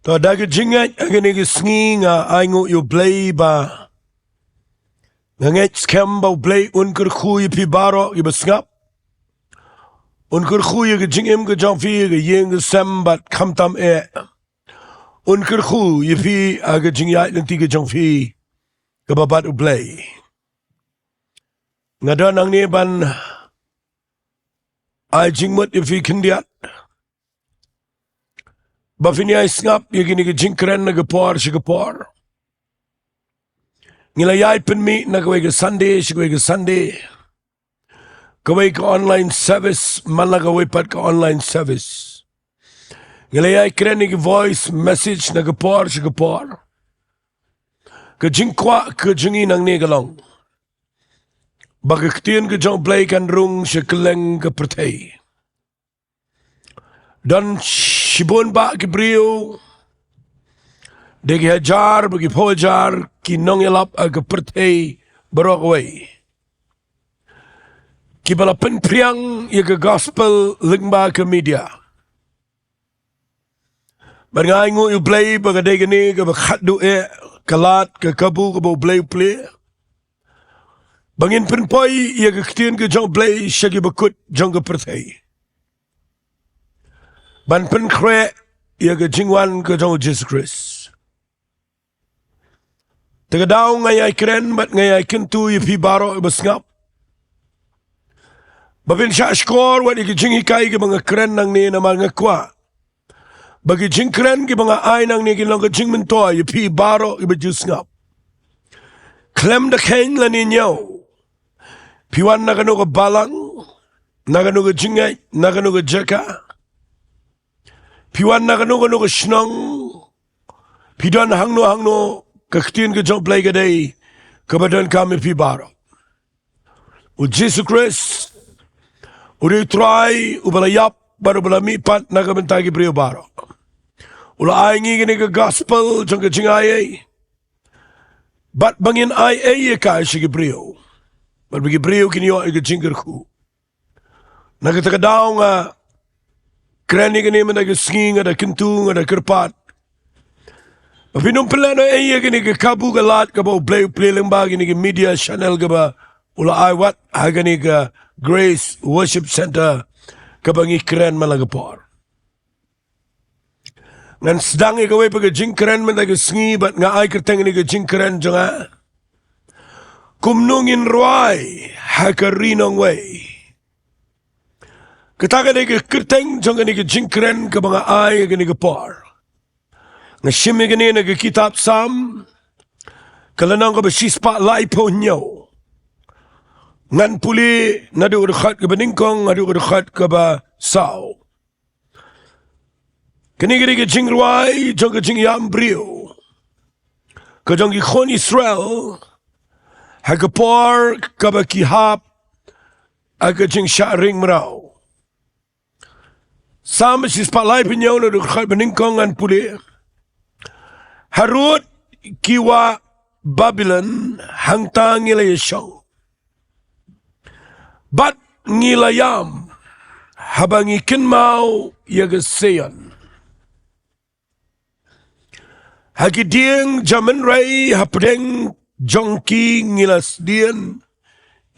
To daga jingat agani ga sngi nga aingo U Blei ba. Nganget scam ba Blei kynduh pi baro i besngap. Kynduh ga jingim ga jongfi ga yeng ga sambat kamtam e. Kynduh pi aga jingiat ng tiga jongfi ga babat U Blei. Nga nang ni ban ay jingmut ifi kindiat. Bafini ay snap yagini ga jingkren na gapor si gapor. Ngilayay penmi na gaway ga Sunday si gaway ga Sunday. Gaway ka online service man na gaway pat ka online service. Ngilayay kren ni voice message na gapor si gapor. Ka jingkwa ka jingi nang ni galong. Baga Ktien U Blei kan rung si keleng ka pertay. Dan Shibon ba Gabriel Degi hajar bagi pojar ki nongelap aga pertay barogway. Ki bala penpriang yaga gospel lyngba ke media. Barngaingo U Blei baga degani ga bakhatdu e kalat ke kabu ke Blei play. Bangin penpoy yaga Ktien U Blei shagi bakut jong ke pertay. Ban penkre yaga jingwan ke jong Jesus Christ. Tagadaw ngayay kren bat ngayay kynduh pi baro ibasngap. Babin siya skor wat ikijingikay ki mga kren nang ni na mga kwa. Bagi jingkren ki mga ay nang ni kinlang jingmentoy pi baro ibajusngap. Klem da keng la ninyo. Piwan na kanu ka Balang, na kanu ka Jingay, na kanu ka Jaka. Piwan na kanu ka Shillong, pidan hangne Ktien U Blei gaday kabadan kami pi baro. U Jesus Christ uri try u balayap baru balami pat nagabantay ki brio baro. Ula aingi gini ka gospel jong ka jingayay. Bat bangin ay ka si ki brio. Bat bagi brio kini yo ka jingkyrkhu. Nagatakadaw nga kreni gini man nagasngi nga da kynduh nga da kerpat. Pinumpilano ay gini ka kabu galat ka ba Blei play lyngba gini ka media channel ka ba ula ay wat gini ka Grace Worship Center ka ba ngikren malagapor. Ngan sedang ikaway pag jingkren man taga Sngi bat nga ay kerteng ni ka jingkren jonga. KUMNO RWAI hakari NONGWEI. Kataka ni ka kerteng jonga ni ka jingkren ka ba nga ay gini ka por. Nga siyemi gani nagkikitab sam, kalanang ka ba sispa lai po nyo. Ngan puli, nadurukhat ka ba ningkong, nadurukhat ka ba sao. Kanigiri ka Jingduwai, jong ka jingiaroh. Ka jong ikhon Israel, hagapor ka ba kihap, aga jing syaring maraw. Sama sispa lai po nyo, nadurukhat ba ningkong, ngan puli, harut kiwa Babylon hangtang ngilayasyaw. Bat ngilayam habang ikinmaw yagasayan. Hagiding jaman ray hapdeng jongki ngilasdian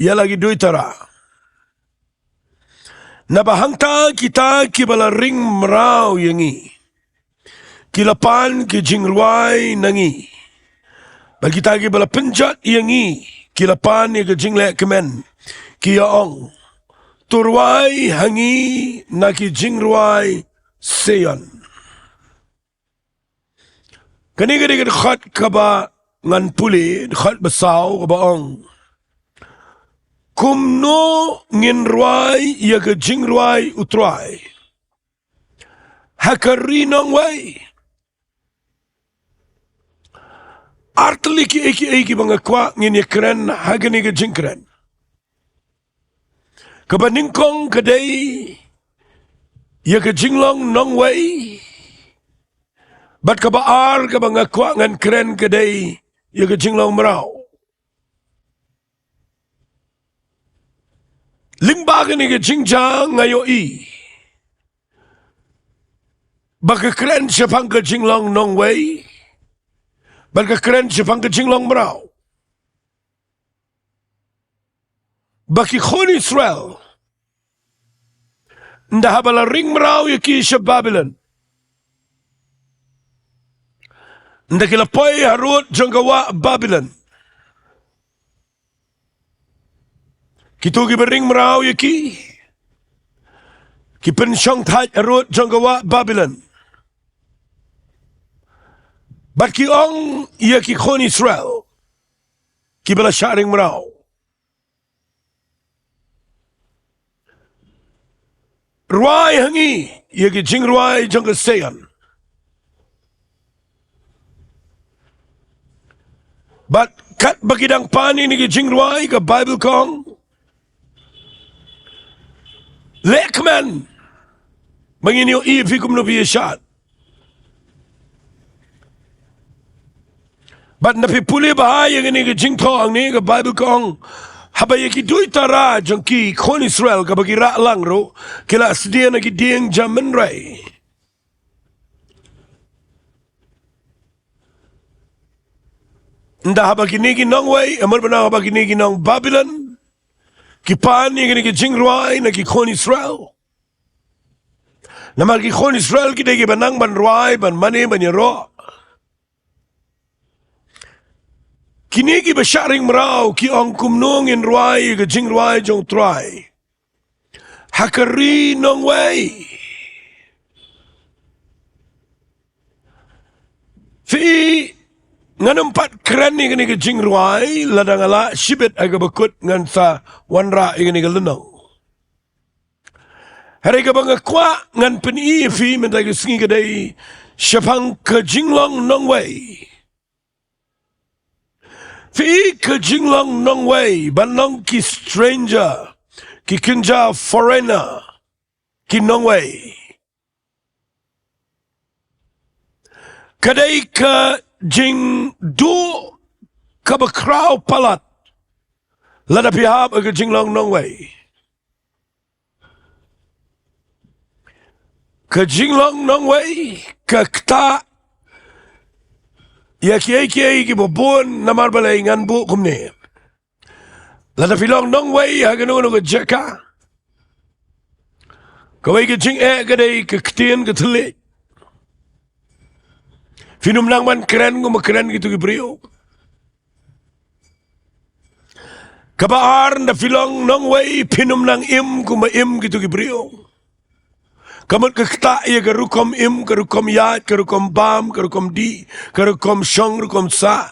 yalagi duitara. Nabahangta kita kibalaring meraw yangi. Kilapan ke Jingduwai nangi. Bagi tagi bala penjat yangi. Kilapan ke jinglek kemen. Kiyaong. Turwai hangi na ki Jingduwai seyan. Kani-kani khat kaba ngan puli, khat basaw kabaong. KUMNO RWAI ya ke Jingduwai utrai. Hakari NONGWEI. Artli ki eki mga kwa ngini kren hagani ka jingkren. Kabaningkong kaday ya ka jinglong NONGWEI. Bat kabaar ka mga kwa ngan kren kaday ya ka jinglong maraw. Lyngba ka ni ka jingjang ngayo i. baka keren siapang ke Shillong NONGWEI, baka keren siapang ke Shillong merau. Baki khon Israel, ndah bala ring merau yaki siya Babylon. Ndah kila poi harut janggawa Babylon. Kitu ki bering merau yaki, ki pensyong thaj harut janggawa Babylon. Baki ong yaki khon Israel, ki bala syaring merau. RWAI hangi, yaki Jingduwai jangga sayan. But kat bagidang pani ni Jingduwai ke Bible kong, lekman, manginiyo ifi KUMNO biyasat. But napipuli bahaya ni Jingtoh ang ni ke Bible kong, habay ki duy tara jang ki khon Israel ka bagi ra lang ro kila sedia na ki dieng jaman rai. Nda habagi ni ki NONGWEI amar bana habagi ni ki nong Babylon ki pan ni ki Jingduwai na ki khon Israel. Namar ki khon Israel ki de ki banang ban RWAI ban mani ban yaro. Kini ki basyaring merau ki ong KUMNO ngin RWAI ke Jingduwai jong try. Hakari NONGWEI. Fi nganumpat keren ni ke Jingduwai ladang ala sibit aga bakut ngan sa wanra ni ke lenong. Hari ka banga kwa ngan peni fi mentagi Sngi kedai syapang ke Jinglong NONGWEI. Fi ke Jinglong NONGWEI banong ki stranger, ki kinja foreigner, ki NONGWEI. Kadai ke Jingduh ke bakrau palat, lada pihap ke Jinglong NONGWEI. Ke Jinglong NONGWEI ke kta ya kiai ki bobon namar balai ngan bu kumne. Lada filong NONGWEI hagano ke Jaka. Kawai ke jingiaroh ke Ktien ke telik. Finum nang man keren ko makeren gitu ki brio. Kabaar na filong NONGWEI pinum nang im ko maim gitu ki brio. Kamut ke kta ya ke rukom im, ke rukom yat, ke rukom bam, ke rukom di, ke rukom syong, rukom sa.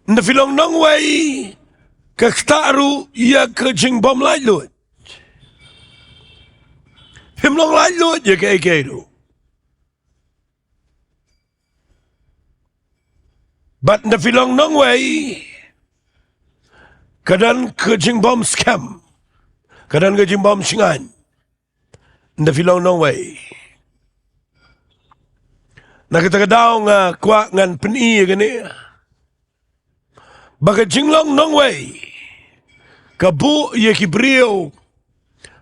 Na filong NONGWEI ke kta ru ya ke jingbom lai lut. Himlong lai lut ya ke eke ru. But na filong NONGWEI kadan ke jingbom scam. Kadang ke jimbam singan. Nda filong NONGWEI. Na kita kadaw nga kwa ngan peni gani. Baka Jinglong NONGWEI. Kabu ye ki brio.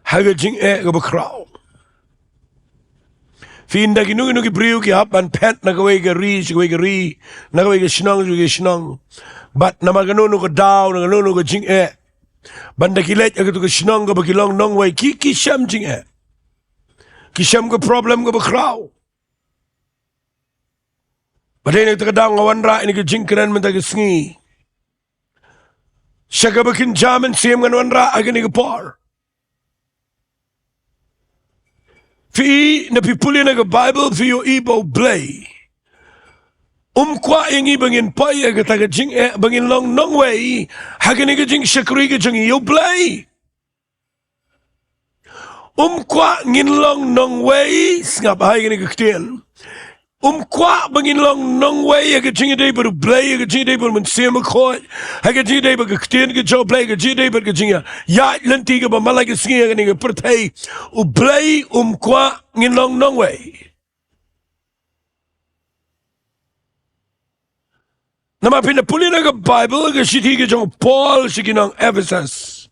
Haga jing ke bakraw. Finda ki nugi brio ki hapan pet na kawai ke ri, kawai ke ri. Na kawai ke sinong, ke sinong. But na maganono ka daw, na maganono ka jing Banda kilet agak tu ke Shillong ke bakilong NONGWEI ki syam jing ki syam ke problem ke bakraw. Padahal ni terkadang ngawan ra ini ke jingkeren mentah ke Sngi. Syaka bakin jaman siam ngan wan ra agak ni ke par. Fi na pipuli na ke Bible fi yo ibo Blei. Kwa yang ibangin paya kata ke jing bangin long NONGWEI hagani ke jing syakri ke Ktien U Blei. Kwa ngin long NONGWEI ngap hai gani ke Ktien. Kwa bangin long NONGWEI ke jing dei ber Blei ke jing dei ber mensiam khoi hage jing dei ber ke Ktien ke Jowai Blei ke jing dei ber ke jing ya lenti ke Balang ke Sngi gani ke pertai U Blei kwa ngin long NONGWEI. Nama pinapuli na ka Bible ka siti ka jong Paul sikinang Ephesus.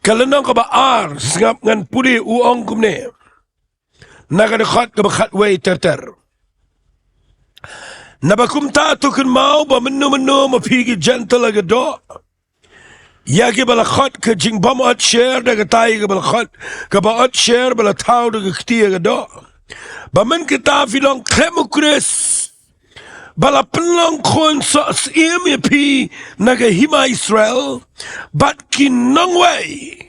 Kalenong kaba ar sngap ngan puli uong kumne. Nagadakhat kaba khatway terter. Nabakumta tukun mau ba menu mapigi gentle agado. Yagi bala khat ke jing bam at share daga tai ke bala khat ke ba at share bala tau daga Ktien agado. Ba men kita filong klemukres. Bala penlong kon sa iem pi naga hima Israel bat ki NONGWEI.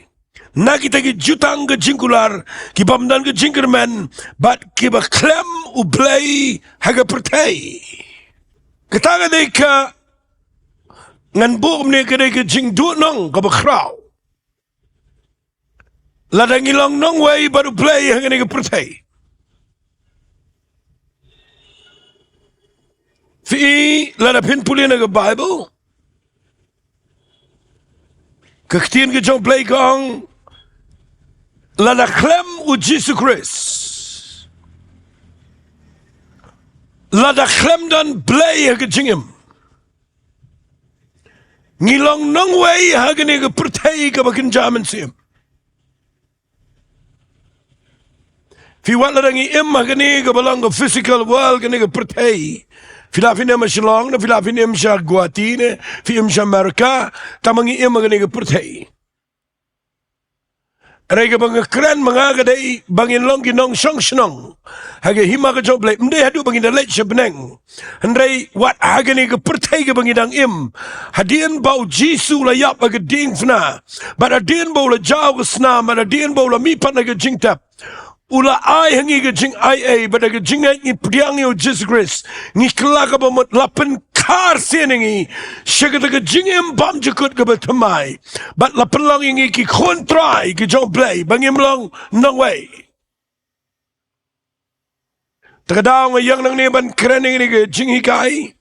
Nagi tagi jutang ke jingkular ki bamdan ke jingkerman bat ki ba Ktien U Blei haga pertai. Kataga deka ngan buom ne kedai ke Jingduwai nong ka bakraw. Ladang ilong NONGWEI baru Blei haga ne ke pertai. Fi lada pin puli na ke Bible. Ke Ktien ke jong Blei kong lada Ktien U Jesus Christ. Lada Ktien dan Blei haga jingim. Ngilong NONGWEI haga ne ke pertai ke bakin jaman sim. Fi wat ladang im haga ne ke balang ke physical world ke ne ke pertai. Filafin em Shillong na filafin em sha Guwahati ne fi em sha Amerika tamangi em haga ne ke pertai. Rega bang keren mga kadai bangin long ginong song shnong haga hima ka jong Blei mde hadu bangin dalet shabneng handai wat haga ni ka pertai ka bangin dang im hadien bau jisu la yap haga ding fna but hadien bau la jaw ka sna but hadien bau la mi pat na ka jing tap ula ai hangi ka jing ai but haga jing ai ni priang yo Jesus Christ ni kelaka ba mot lapen kar senengi shagat ka jing im bam jakut ka ba thamai but lapen long ingi ki kontrai ki jong Blei bangim long NONGWEI takadaw nga yang nang ni ban krening ni ka jing hikai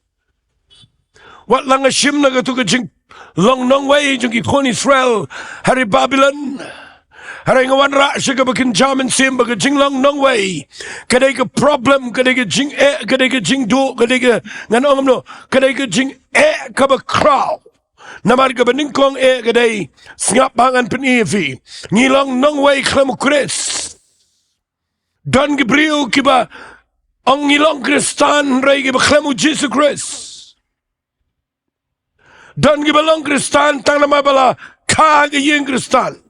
wat lang ashim na ka tu ka jing long NONGWEI jong ki kon Israel hari Babylon hari nga wanra siya ka bakin jaman sim baka jing long NONGWEI kadai ka problem kadai ka jing kadai ka jing do kadai ka nga nongam kadai ka jing ka ba kraw namar ka baningkong kadai sngap bangan penifi ngilong NONGWEI klamukres dan gibriu kiba ang ngilong Kristan ray kiba klamu Jesus Christ dan gibalong Kristan tang nama bala kagayeng Kristan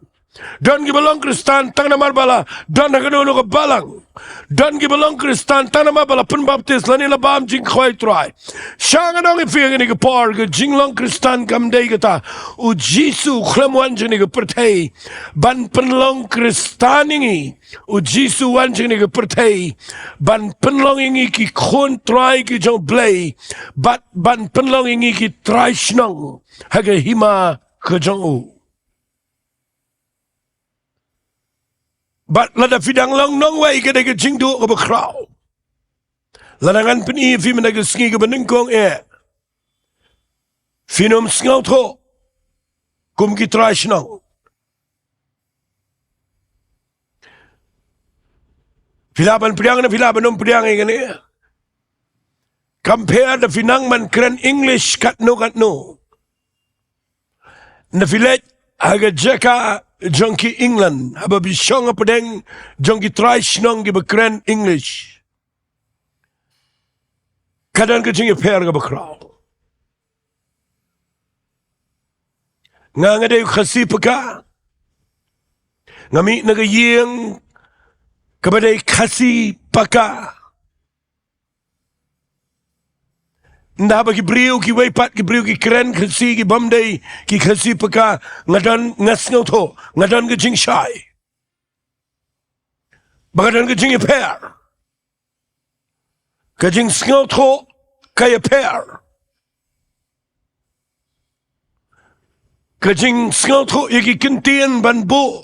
dan gibalong Kristan tang nama bala dan nagadono ka Balang dan gibalong Kristan tang nama bala penbaptis lanila bam jingkyrkhu try siya nga nang ifiyang ni ka par ka jinglong Kristan kamday kata u Jisu klamwan jing ni ka pertai ban penlong Kristan ingi u Jisu wan jing ni ka pertai ban penlong ingi ki kon try ki jong Blei ban penlong ingi ki try shnong haga hima ka jong u but lada fidang long NONGWEI kada ka Jingduwai ka bakraw. Ladangan peni fi menaga Sngi ka baningkong finom sngaw to kum ki trash nong. Filaban priang na filaban nom priang ngani. Compare the finang man keren English katno. Na filet haga Jaka jongki England haba bisyong apodeng jongki trash nong giba keren English kadang kecing per ga bakraw nga ngade khasi paka ngami nagayeng kabadai khasi paka nda ba ki briu ki weipat ki briu ki keren khasi ki bamdai ki khasi paka ngadan ngasngo tho ngadan ke jing shai bagadan ke jing per ke jing sngo tho kaya per ke jing sngo tho yaki kentien ban bo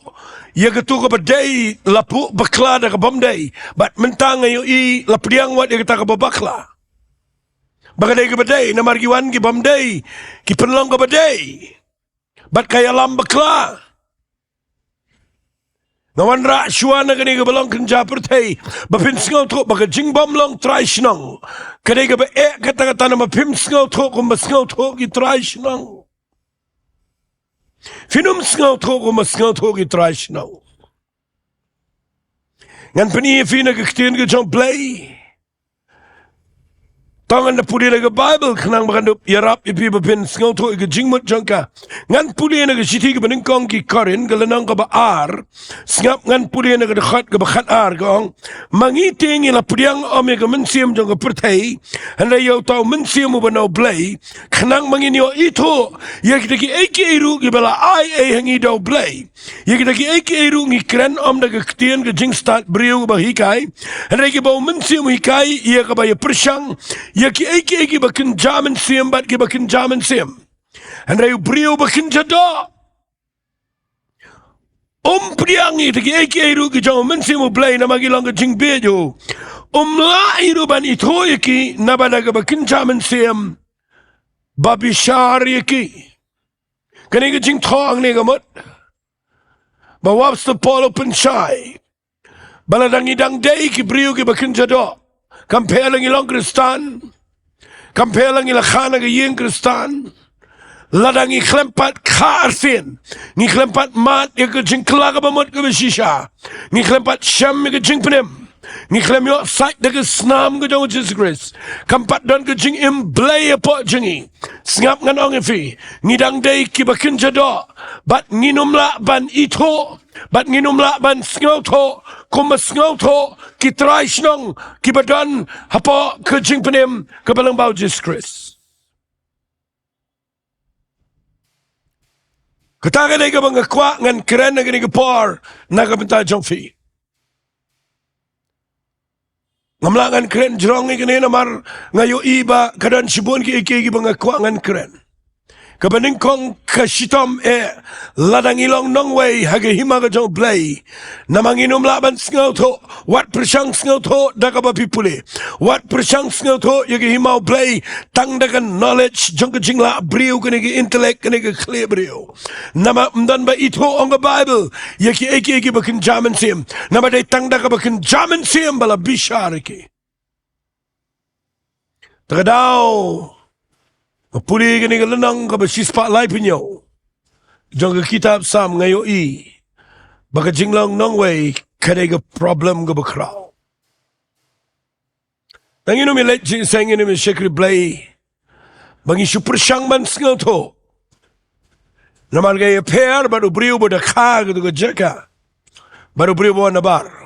yaga tu ka badai lapu bakla da ka bamdai bat mentang ayo I lapriang wat yaga ta ka babakla bagadai ke badai na margiwan ki bamdai ki penlong ke badai bat kaya lam bakla ngawan ra syuana kani ke balong kenja pertai bapin sngau tho baga jing bom long trai shnong kani ke ba kata-kata nama pim sngau tho kum ba sngau tho ki trai shnong Finum Sngaw to ko mas Sngaw to ki trash now. Ngan pani fina ke Ktien U Blei. Tangan na puli na Bible kanang makandup yarap ipi bapin Sngaw to ke jingmut jangka. Ngan puli na ke siti ke beningkong ki Korin galanang ka baar. Snap ngan puli na ke dekat ke bakat ar gong. Mangiting ila pudiang ome ke mensiam jangka pertai. Handa yau tau mensiam ubanaw Blei. Kanang manginyo ito. Ya kita ki eki eru ki bala ai hangi daw Blei. Ya kita ki eki eru ngi kren om na ke Ktien ke jingstat beriu ba hikai. Handa ki bau mensiam hikai. Ia ka ba ya persang. Ya ki eki bakin jaman siam bat ki bakin jaman siam. Handa yu beriu bakin jada. Priangi te ki eki eru ki jang mensiam Blei na magilang ke jingbejo. La iru ban ito yaki na ba na ka bakin jaman siam. Babi syari ki. Kani ka jing tong ni gamot. Bawaps the polo pensyai. Baladang idang day ki beriu ki bakin jada. Kampelang ilang kristan. Kampelang ilakhana ke ying kristan. Ladang iklempat karsin. Ngiklempat mat ya ke jing kelaga bamot ke besisha. Ngiklempat syam ya ke jing penem. Ngiklem yo sait de ke snam ke jong Jesus Christ. Kampat dan ke jing Blei apa jengi. Sngap ngan ong efi. Ngidang day ki bakin jada. Bat nginum la ban ito. Bat nginum la ban Sngaw to. Kuma Sngaw to. Ki try snong. Ki badan hapa ke jing penem. Ke balang bau Jesus Christ. Kataga day ka mga kwa ngan keren na gani ka par. Nakapinta jong fi. Ngamlangan keren jerong ni kanina mar ngayo iba kadan sibun ki iki mga kuangan keren. Kabaning kong kasitom ladang ilong Nongwei hage hima ka jong Blei. Namanginom laban Sngaw to. Wat persyang Sngaw to dakaba pipuli. Wat persyang Sngaw to yage himau Blei tangdakan knowledge jong ka jingla beriu kanigi intelek kanigi clear beriu. Nama mdan ba ito ang Bible yaki iki bakin jaman sim. Nama day tangdaka bakin jaman sim bala bisyariki. Tagadaw. Puli gani galanang kabasis pa lai pinyo. Jong ka kitab sam ngayo baka jinglang Nongwei kada ka problem ka bakraw. Tangino mi let jing sangino mi Sohthri Blei. Bangi super syang man Sngaw to. Naman gaya P.R baru beriu boda ka gitu ka Jaka. Baru beriu boda nabar.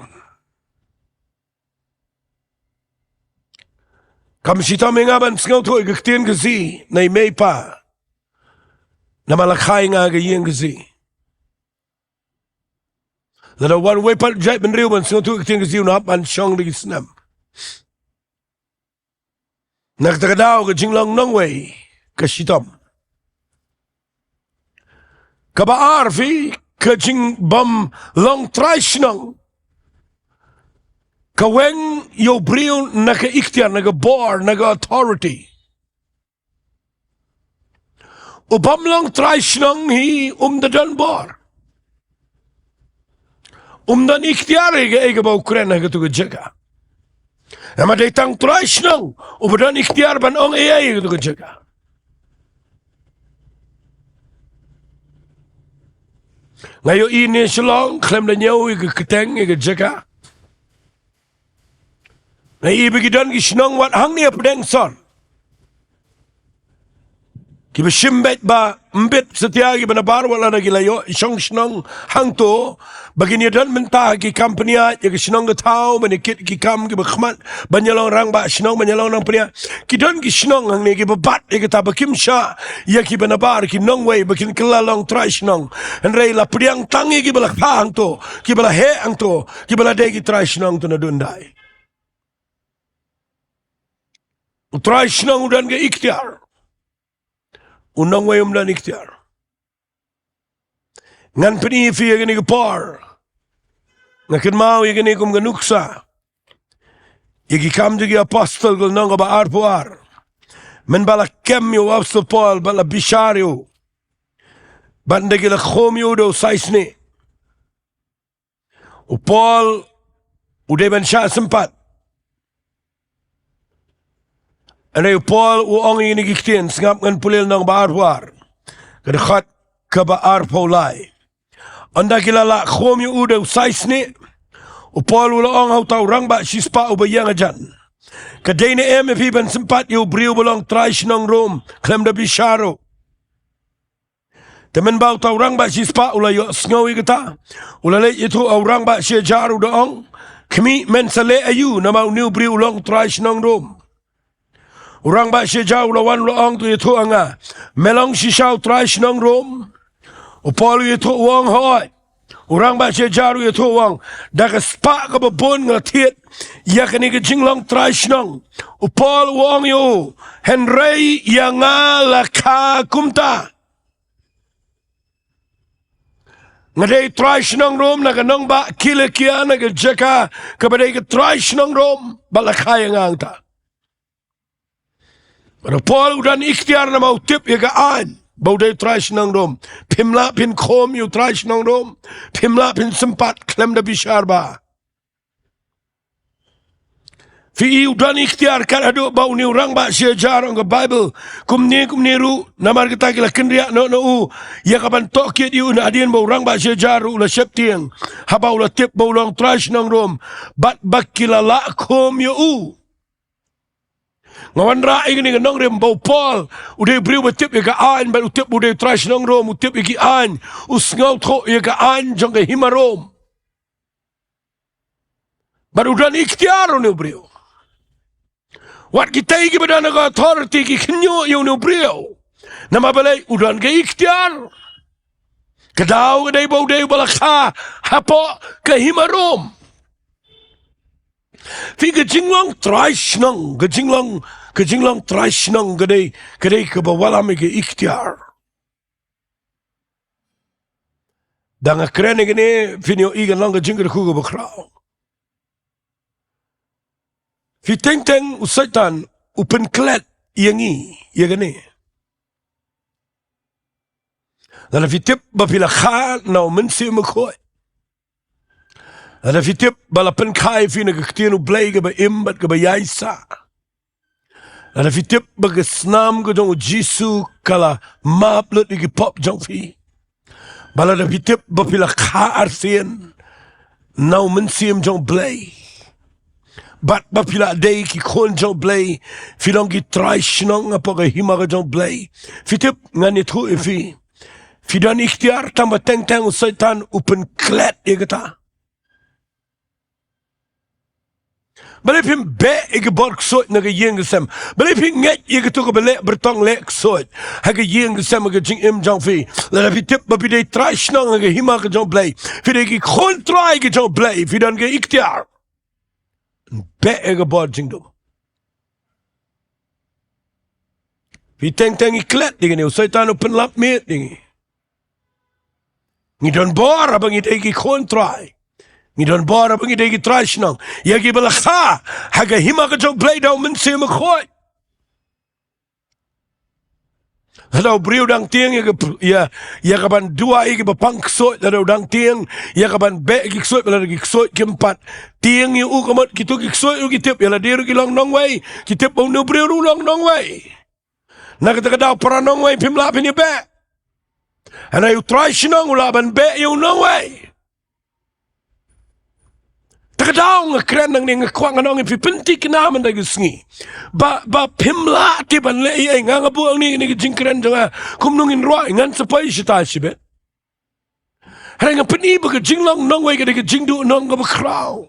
Kam sita mengaban Sngaw to ka Ktien kasi na may pa. Na malakay nga gayeng kasi. Lada one way pa jay benriu man Sngaw to ka Ktien kasi unapan siyang lagi snam. Nagtakadaw ka jinglang Nongwei ka sitam. Kabaar fi ka jing bam long trash nang. Kaweng yo beriu naka ikhtiar, naka bor, naka authority. Ubam lang trash nang hi donbor. Dan ikhtiar ega ba Ukraine naka tuga Jaka. Nama datang trash nang dan ikhtiar ban ong ega tuga Jaka. Ngayon ini Shillong klaim na nyaw ega Ktien ega Jaka. Na ibigidan gisnong wat hangne pedeng son. Kiba shimbet ba mbet setiagi banabar wala na gilayo isang snong hangto bagini dan mentah ki kampanya ya gisnong gatao manikit ki kam ki bakhmat banyalong rang ba snong banyalong nang pria kidan gisnong hangne ki babat ya kita bakim sha ya ki banabar ki Nongwei bakin kelalong trash nong andrei la priang tangi ki balak pa hangto ki bala he hangto ki bala de ki trash nong to na dundai. Trash nang udan ke ikhtiar. Nongwei umdan ikhtiar. Ngan peni fi gani ke par. Ngakin mau gani kum ganuksa. Yagi kam jagi apostol gul nong ba ar puar. Men bala kem yo apostol Paul bala bishario. Bande gila khom yo do saisne. Paul udah ban sya sempat. Anay Paul uong ini Ktien sngap ngan pulil nang baarwar. Kadakhat kaba Mawlai. Anda kilala khom yu udah sais ni. Upol ulang hau tau rang ba sispa ubayang ajan. Kadai ni MP ban sempat yu briu belong trash Nongrum klem da bisharo. Temen bau tau rang ba sispa ulayo Sngi kata. Ulale itu orang ba syajaru daong. Kami mensale ayu nama new briu long trash Nongrum. Orang ba syajaru lawan laong tu itu anga. Melong sisau trash Nongrum. Upol itu uang hoi. Orang ba syajaru itu uang. Daga spa ka babon ngatiet. Ya kani ke jinglong trash nong. Upol uang yu. Henry yang laka kumta. Ngadai trash nong rom naga nong ba kila kia naga Jaka kabadai ke trash nong rom balakaya ngangta. Pada Paul udan ikhtiar na mau tip ya gaan baudai trash nong rom pimla pin kom yu trash nong rom pimla pin sempat klem da bishar ba. Fi udan ikhtiar kan adu bau ni orang ba syajar ang Bible kumni ru namar kita kila kendria no ya kapan tokit yu na adien bau orang ba syajar ula septiang haba ula tip bau long trash nong rom bat bakila la kom yu ngawan ra ingin nong rem bau Paul udah beri batip ya gaan bat utip udah trash nong rom utip ya gaan usngau tho ya gaan jong ke himarom bat udan ikhtiar ni beri. Wat kita iki badan ka authority ki kynduh yu no brio. Nama balai udan ke ikhtiar. Kadau kadai bau dai balakha hapo ke himarom. Fi ke jinglong trash nong ke jinglong trash nong kadai ke bawalam ke ikhtiar. Danga kren ngene finio igen long ke jingkyrkhu ke bakrau. Fi teng usaitan upen klet yangi yagani. Lala fi tip bapila kha na mensi mekoi. Lala fi tip balapen kai fi na Ktien U Blei ke ba imbat ke ba yaisa. Lala fi tip baga snam ke jong jisu kala maplet ke pop jong fi. Balada fi tip bapila kha arsien na mensi jong Blei. Bat bapila day ki kon jong Blei filong ki trash nong apa ke himar jong Blei fitip ngani tu fi fidan ikhtiar tambah teng usaitan upen klet ya kata balipin be ike bork sot na ke yeng sem balipin nget ike tu ke belek bertong lek sot ha ke yeng sem ke jing im jong fi la fitip bapidai trash nong ke himar jong Blei fidai ki kon try ke jong Blei fidan ke ikhtiar P.R Diengdoh. Fi teng iklet dengan ni, usaitan open lap meet dengan ni donbor abang ide ki kontrai. Ni donbor abang ide ki trash nong. Ya ki balakha, haga hima ka jong Blei daw mensi makhoi. Kalau beriu dang tiang ya kapan dua iki bapang ksot lalu dang tiang ya kapan be iki ksot lalu iki ksot keempat tiang yu kamat kitu iki ksot yu kitip ya ladir ki long nongwei kitip bau nu beriu long nongwei nak kata kata para nongwei pimla pini be ana yu trash nong ulaban be yu nongwei takadaw nga kren nang ni nga kwang anong ipipinti kinaman da Sngi ba pimla ti ban le ay nga buang ni jingkren nga kumnungin RWAI ngan sapay sita sibe hay nga piniba ka jinglong nongwei ka jingduh nong ka bakraw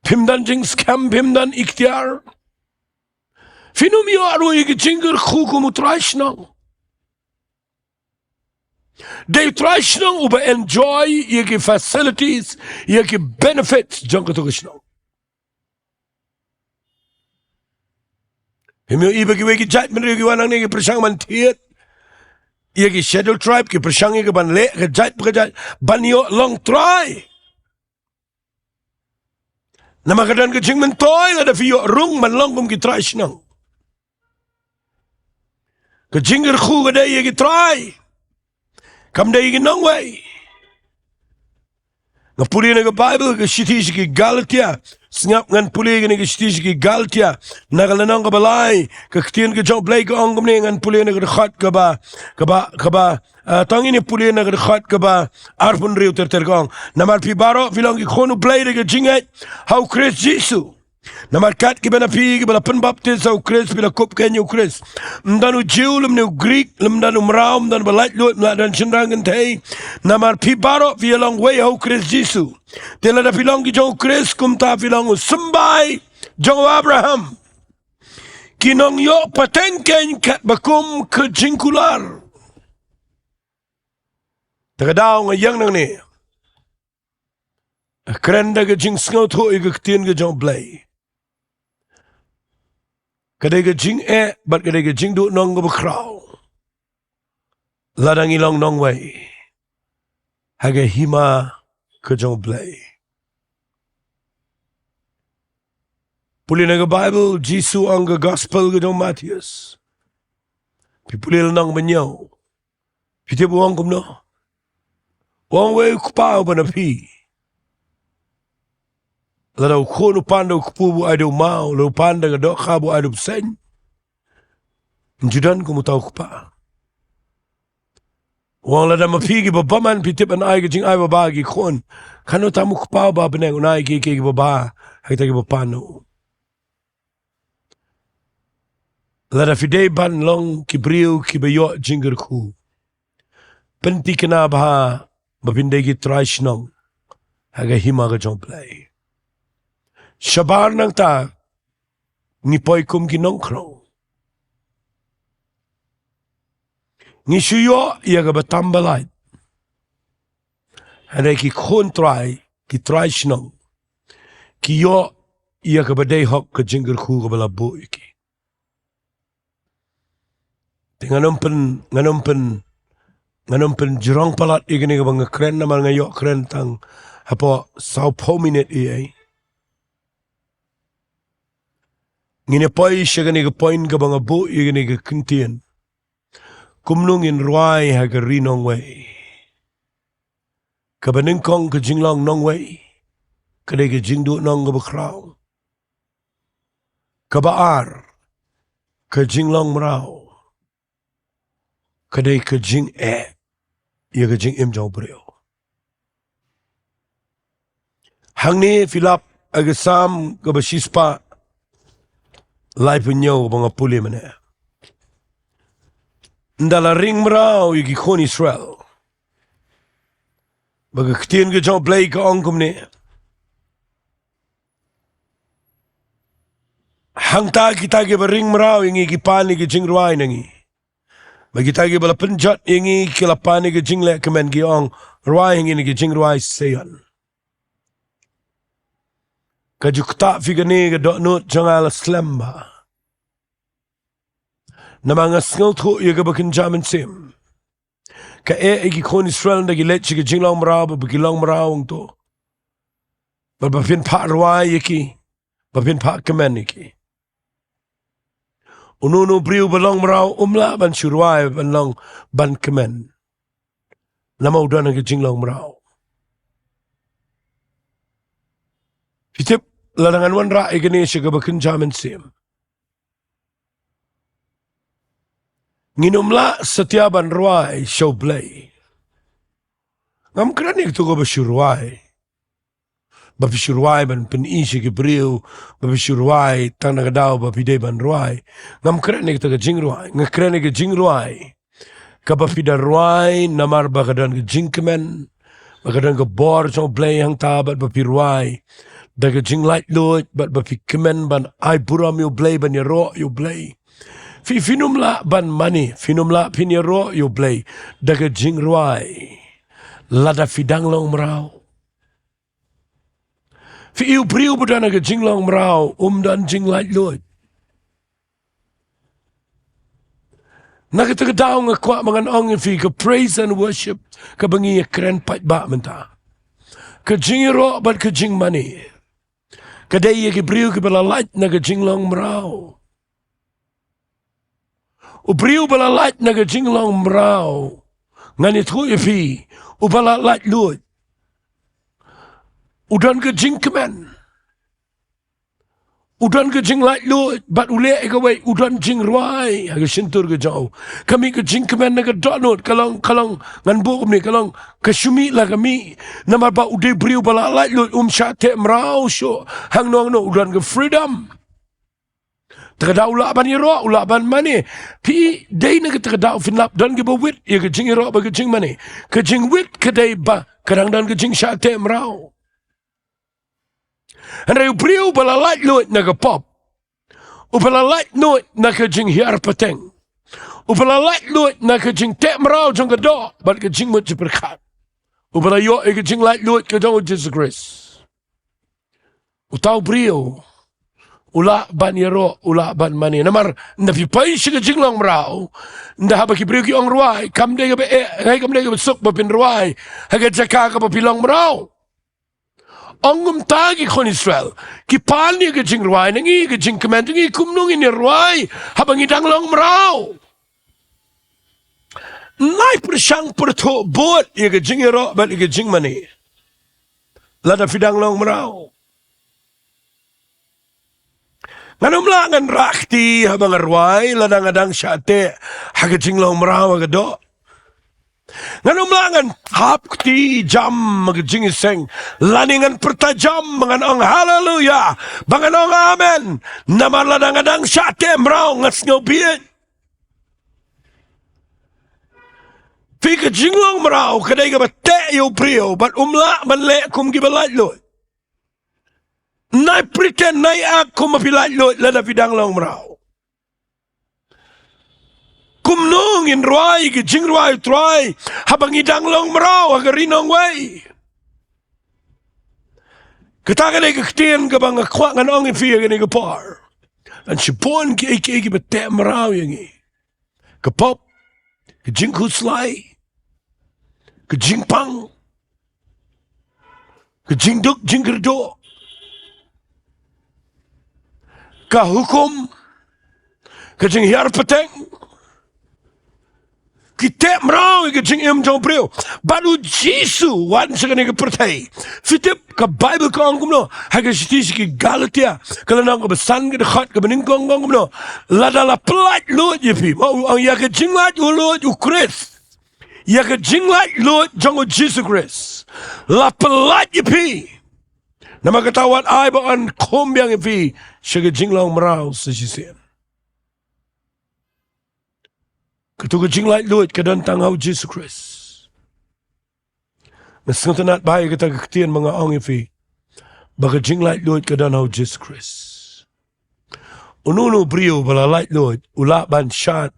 pimdan jing scam pimdan ikhtiar finumyo RWAI ka jingkyrkhu kumutrash nong they trash nong uba enjoy yaki facilities yaki benefits jong katukish nong. Himyo iba ki weki jat menri ki wanang ni ki persang man tiet yaki schedule tribe ki persang ki ban le ki jat ban yo long try. Nama kadan ki jing mentoy ada fiyo rung man long kum ki trash nong. Ki jingkyrkhu kada yaki try. Kam day nongwei. Ngapuli na Bible ka shiti ki Galatia. Sngap ngan puli ni ka shiti ki Galatia. Nagalanang ka balay. Ka Ktien U Blei ka ongkom ni ngan puli na ka kaba. Tangin ni puli na ka kaba. Arpun riu tertergong. Namar pi baro filang ki Ktien U Blei ka jingat. How Chris Jesus. Namar kat ki bana pi ki bala penbaptis au Chris bila kop kenyu Chris. Mdanu Jew lem nu Greek lem danu mrau mdanu balait lut mladan chendangan tei. Namar pi baro filang way au Chris Jesus. Tela da filang ki jong Chris kumta filang sembay jong Abraham. Kinong yo patengken kat bakum ke jingkular. Tagadaw ngayang nang ni. Kerenda ke jing sngaut ho ke Ktien U Blei. Kadai ke jing bat kadai ke jing du nong bekrau. Ladang ilong NONGWEI. Haga hima ke U Blei. Puli na Bible, Jesus ang gospel ke Matthews. Pipuli lang banyaw. Piti buwang KUMNO. Wang way kupaw ba na pi. Ladaw kono panda kupubu ay daw mau, law panda ga do kabo ay daw sen. Njudan kumutaw kupa. Wang lada mapigi babaman pitip an ay gajing ay babagi kon. Kano tamu kupaw ba beneng unay kiki baba, hay tagi bapano. Lada fidei ban long kibriu kibayo jingkyrkhu. Penti kena baha babindegi traishnong. Haga hima ga U Blei. Shabar nang ta ngipoy kum kinongkro. Ngisuyo iya ga batambalay. Hanay ki kontray ki traishnong. Kiyo iya ga baday hok ka jingkyrkhu ga balabu iki. Nganompen jirong palat igini ga mga kren naman ngayo kren tang hapo sao po minute iyay. Nginapoy siya gani ka point ka mga bu yung gani ka Ktien. KUMNO ngin RWAI ha ka NONGWEI. Kabaningkong ka jinglong NONGWEI. Kaday ka jingdu nong ka bakraw. Kabaar ka jinglong mraw. Kaday ka jing iya ka jing jaw breo. Hangne filap agasam ka basispa. Lai punyo mga puli mana. Ndala ring mrao yung kon Israel. Baga Ktien U Blei ka ongkom ni. Hangta kita ke ring mrao yung ikipani ke Jingduwai nangi. Bagita ke bala penjat yung ikilapani ke jingle kemen ki ong RWAI yung ke Jingduwai sayan. Kajukta figani ke doknut jangal slemba. Na mga sngaut iya ka bakin jamin sim. Ka iki kon Israel na gilet siya jinglong maraw, babagilong maraw ang to. Babapin pa RWAI iki, babapin pa kemen iki. Ununo briw balong maraw, ban si RWAI balong ban kemen. Namaw doon ang jinglong maraw. Pitip, larangan wan ra igani siya ka bakin jamin sim. Nginumla setiaban RWAI U Blei. Ngam kranik to ko ba si RWAI? Ba si RWAI ban penisi ki briu, ba si RWAI tang nagadaw ba pide ban RWAI. Ngam kranik to ka JingRWAI, nga kranik ka JingRWAI. Ka ba pida RWAI namar ba kadan ka jingkemen, ba kadan ka bor U Blei hang tabat ba pi RWAI. Daga jinglight lot ba pi kemen ban ay buram U Blei ban yaro U Blei. Finumla ban mani, finumla pinyaro U Blei, daga JingRWAI, lada fidang long mraw. Fi iu priu budana ga jinglong mraw, dan jinglight loy. Nakatagadaw nga kwa mga ong fi ka praise and worship, ka bangi kren pat ba menta. Ka jingiaroh bat ka jingmane. Kadaya ki priu ki balalait na ga jinglong mraw. Ubriu balalat na ka jinglong mraw. Nganit ko ifi, ubalalat lut. Udan ke jingkemen. Udan ke jing light load, bat ule ekawai udan jing RWAI, aga sentur ke jauh. Kami ke jingkemen naga donut, kalang ngan bukum ni, kalang kesumi lah kami. Nama ba ude beriu bala light load, syate merau syo, hang nong no udan ke freedom. Terkadang ulah ban yero, ulah ban mane. Pi day naga terkadang finlap dan ke bawit, ya ke jingiaroh ba ke jing mane. Ke jing wit ke day ba, kadang dan ke jing syate merau. Andai beriu bala light load naga pop. Ubala light load naga jing hiar peteng. Ubala light load naga jing tek merau jong kedok, bat ke jing mut berkat. Ubala yo ke jing light load ke jong Jesus Christ. Utau beriu. Ula ban yero, ula ban mani. Namar nafi pai shi ke jing long merau. Ndah bagi beriu ki ong RWAI, kam de ke be ngai kam de ke besuk bapin RWAI. Haga Jaka ke bapilong merau. Ongum tagi kon Israel. Kipal ni ke jing RWAI nangi ke jing kemen nangi KUMNO ni RWAI habang idang long merau. Nai persang perto bot ye ke jingiaroh bat ke jing mani. Lada fidang long merau. Nganum langan rakti habang RWAI lada ngadang syate haga jing long merau aga do. Nganum langan hap kti jam magajing iseng laningan pertajam mangan ong haleluya bangan ong amen naman ladang adang syate merau ngas ngobiet fika jinglong merau kadai ka bate yo prio bat umla man le kum gibalat lo nai pretend nai aku mapilat lo lada bidang long merau KUMNO in RWAI ke Jingduwai try habang idang long merau aga NONGWEI. Katakan ay Ktien ka bang akwa nga nong ifiya ka ni kapar. Ang sipon ki ay bete merau yang i. Kapop, ke jingkyrkhu slai, ke jingpang, ke jingduh, jingkyrkhu, ka hukum, ke jingiar peteng, kita merau ke jing jong breu baru Jisu wan sekali ke pertai fitip ke Bible ke KUMNO haga sitis ke Galatia kalau nang ke besan ke dekat ke bening KUMNO ladala pelat lot je pi mau ya ke jing lat lot Ukris ya ke jing lat lot jong Jesus Christ la pelat je pi nama ketahuan ai ba an kombyang pi sege jing long merau sesisian. Ketua jing light load ke dan tangau Jesus Christ. Nasang tanat bahay kita Ktien mga ong ifi. Baga jing light load ke dan hau Jesus Christ. Ununo brio bala light load. Ula ban syat.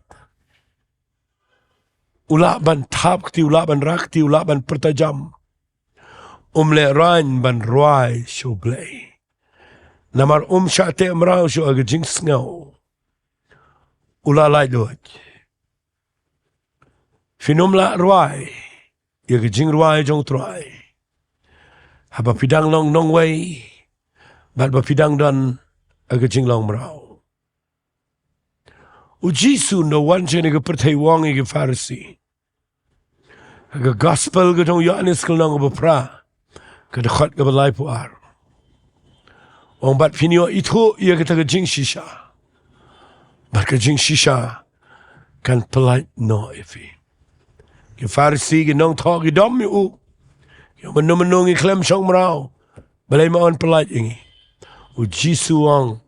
Ula ban tap kti, ula ban rakti, ula ban pertajam. Le ran ban RWAI P.R Blei. Namar syate merau syo aga jing sngau. Ula light load. Finumla RWAI, ya ke jing RWAI jong try. Haba pidang long NONGWEI, bat ba pidang dan aga jing long merau. Ujisu no wan jene ke pertai wong ke Farisi. Aga gospel ke jong Yohanes ke nong bapra, ke dekat ke balai puar. Wong bat finio itu ia ke taga jing shisha. Bat ke jing shisha kan pelat no ifi. Ke Farisi ke nong thok ke dom yu. Ke menung klem syong merau. Balai maon pelat ingi. Jisu wang.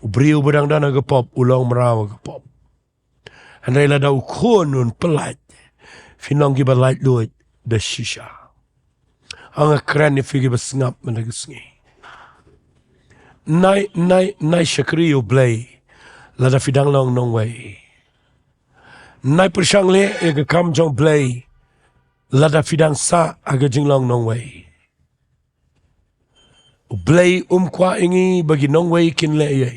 Beriu bedang dana ke pop. Ulang merau ke pop. Handai lada ukun nun pelat. Finong ke balai luat. Da shisha. Ang keren ni figi besengap mendaga sengi. Nai Sohthri U Blei. Lada fidang long NONGWEI. Nai persang le ke kam jong Blei lada fidang sa aga jinglong NONGWEI. Blei kwa ingi bagi NONGWEI kin le ye.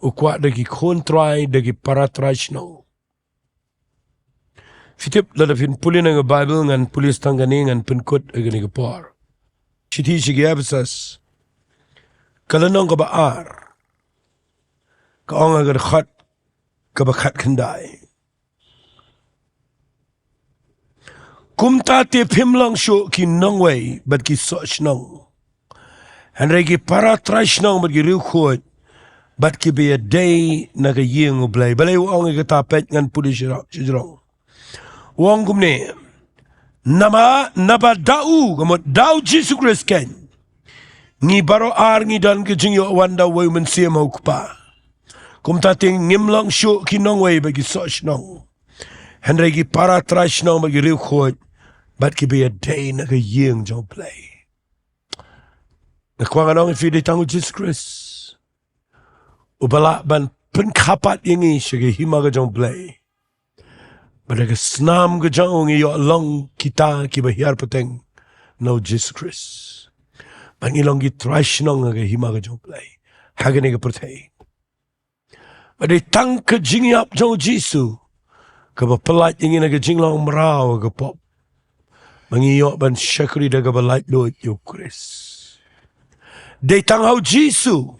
Ukwa dagi kontrai dagi paratrashno. Fitip lada fin pulin ang Bible ngan pulis tanggani ngan penkut aga ni kapar. Siti sige absas. Kalanong kabaar. Kaong aga dekat kabakat kendai. Kumta te pimlang syo ki NONGWEI bat ki Sohkymphor. Henry para trashnong bagi Ri-Bhoi bat ki be a day na Ktien U Blei balai wong ki tapet ngan pudi Shillong wong kumne nama naba dau gamot dau Jesus Christ ken ngi baro ngi dan ki jingyo wanda way men siam hukpa kum tating ngimlang shu ki Nongwei bagi Shillong Henry para trashnong bagi Ri-Bhoi bat ki be a day na Ktien U Blei Nakuangan ang ifidi tangu Jesus Christ. Ubala ban penkapat yengi sige hima ka jong Blei. Bada ka snam ka jong iyo along kita ki bahiyar pateng no Jesus Christ. Bang ilong ki trash nong ka hima ka jong Blei. Hagani ka pateng. Bada tang ka jingiap jong Jesus. Ka ba pelat yengi na ka jinglong maraw ka pop. Bang iyo ban syakri da ka balait doit yo Christ. Day tanghau Jisu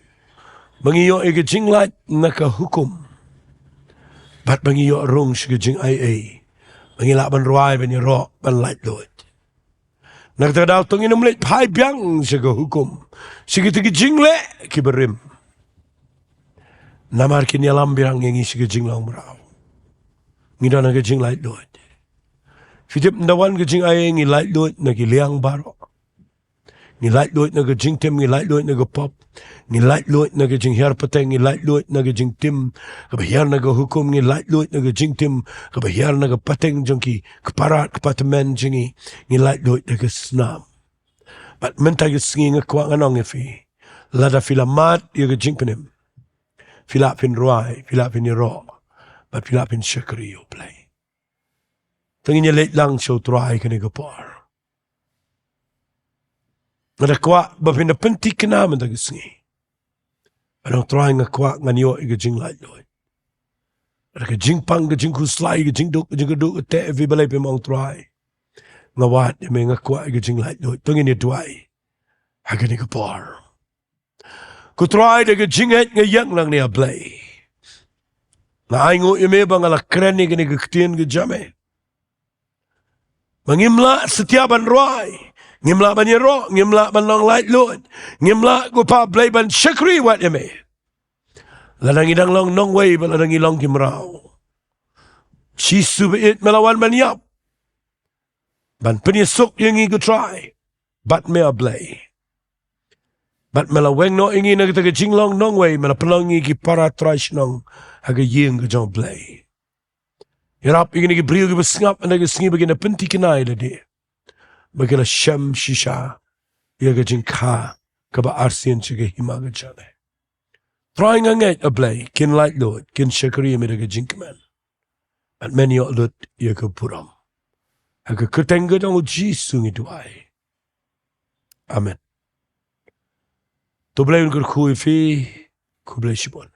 mangiyo ige jinglat naka hukum bat mangiyo rung sige jing ai mangila ban RWAI ban yaro ban light load nagtadaw tong inumlit pai biang sige hukum sige tigi jingle kiberim namar kini alam birang yengi sige jinglang meraw ngida naga jing light load fitip ndawan ke jing ai ngi light load nagi liang baro Ni light load naga jing tim, ni light load naga pop, ni light load naga jing hiar pateng, ni light load naga jing tim, kabahiar naga hukum, ni light load naga jing tim, kabahiar naga pateng jongki, keparat kepatamen jingi, ni light load naga snam. But menta ga sngi ngakwa nganong ifi, lada filamat yaga jing penim, filap fin RWAI, filap fin yaro, but filap fin Sohthri U Blei. Tangin niya late lang Sohthri kaniga par. Ada kwa bapinda pentik kena mentagi sngi. Anong trying nga kwa nganyo iga jing light load. Ada ka jing pang ka jing kuslai ka jing duk ka jing duk te evi balay pimong try. Nga wat ime nga kwa iga jing light load. Tungin ni Jowai. Hagani ka par. Ku try da ka jing et nga yang lang niya Blei. Nga aingo ime ba nga lakren ni ka Ktien ka jame. Mangimla setiaban RWAI. Ngimla ban yaro, ngimla ban long light load, ngimla ko pa Blei ban Sohkymphor wat yame. Ladang idang long Nongwei ban ladang ilong kimraw. Sisu beit melawan ban yap. Ban penyesuk yang igu try. Bat mea Blei. Bat melaweng no ingi na kita jinglong Nongwei mela pelongi ki para trash nong haga yeng ke jong Blei. Yarap ingin ki brio ki besngap anda ki sngi bagina penti kenai la dia. Bagila syam shisha yaga jingka kaba arsian sige hima ga jane. Trying nganget a Blei kin light load kin Sohkymphor me daga jinkman. At many lut yaga puram. Haga kertengga dong Jisu Jingduwai. Amen. To Blei jingkyrkhu ifi ku Blei shibon.